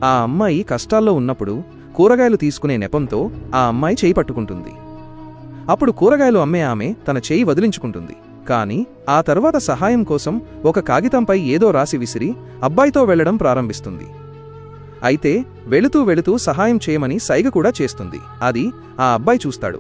ఆ అమ్మాయి కష్టాల్లో ఉన్నప్పుడు కూరగాయలు తీసుకునే నెపంతో ఆ అమ్మాయి చేయి పట్టుకుంటుంది. అప్పుడు కూరగాయలు అమ్మే ఆమె తన చేయి వదిలించుకుంటుంది. కాని ఆ తర్వాత సహాయం కోసం ఒక కాగితంపై ఏదో రాసి విసిరి అబ్బాయితో వెళ్లడం ప్రారంభిస్తుంది. అయితే వెళుతూ వెళుతూ సహాయం చేయమని సైగ కూడా చేస్తుంది. అది ఆ అబ్బాయి చూస్తాడు.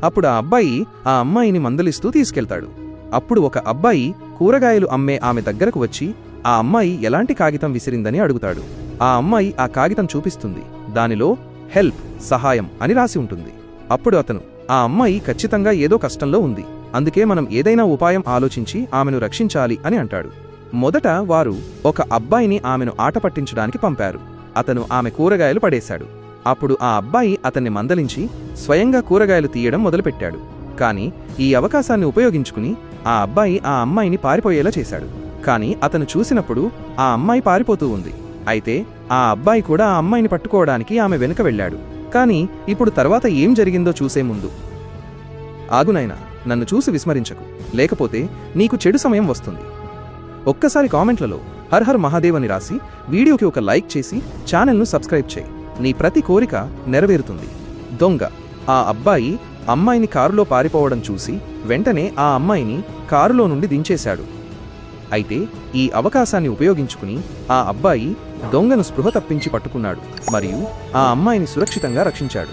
అప్పుడు ఆ అబ్బాయి ఆ అమ్మాయిని మందలిస్తూ తీసుకెళ్తాడు. అప్పుడు ఒక అబ్బాయి కూరగాయలు అమ్మే ఆమె దగ్గరకు వచ్చి ఆ అమ్మాయి ఎలాంటి కాగితం విసిరిందని అడుగుతాడు. ఆ అమ్మాయి ఆ కాగితం చూపిస్తుంది. దానిలో హెల్ప్, సహాయం అని రాసి ఉంటుంది. అప్పుడు అతను, ఆ అమ్మాయి ఖచ్చితంగా ఏదో కష్టంలో ఉంది, అందుకే మనం ఏదైనా ఉపాయం ఆలోచించి ఆమెను రక్షించాలి అని అంటాడు. మొదట వారు ఒక అబ్బాయిని ఆమెను ఆట పట్టించడానికి పంపారు. అతను ఆమె కూరగాయలు పడేశాడు. అప్పుడు ఆ అబ్బాయి అతన్ని మందలించి స్వయంగా కూరగాయలు తీయడం మొదలుపెట్టాడు. కాని ఈ అవకాశాన్ని ఉపయోగించుకుని ఆ అబ్బాయి ఆ అమ్మాయిని పారిపోయేలా చేశాడు. కాని అతను చూసినప్పుడు ఆ అమ్మాయి పారిపోతూ ఉంది. అయితే ఆ అబ్బాయి కూడా ఆ అమ్మాయిని పట్టుకోవడానికి ఆమె వెనుక వెళ్ళాడు. కాని ఇప్పుడు తర్వాత ఏం జరిగిందో చూసే ముందు, ఆగునైనా, నన్ను చూసి విస్మరించకు, లేకపోతే నీకు చెడు సమయం వస్తుంది. ఒక్కసారి కామెంట్లలో హర్ హర్ మహాదేవ్ అని రాసి వీడియోకి ఒక లైక్ చేసి ఛానల్ను సబ్స్క్రైబ్ చేయి. నీ ప్రతి కోరిక నెరవేరుతుంది. దొంగ ఆ అబ్బాయి అమ్మాయిని కారులో పారిపోవడం చూసి వెంటనే ఆ అమ్మాయిని కారులో నుండి దించేశాడు. అయితే ఈ అవకాశాన్ని ఉపయోగించుకుని ఆ అబ్బాయి దొంగను స్పృహ తప్పించి పట్టుకున్నాడు మరియు ఆ అమ్మాయిని సురక్షితంగా రక్షించాడు.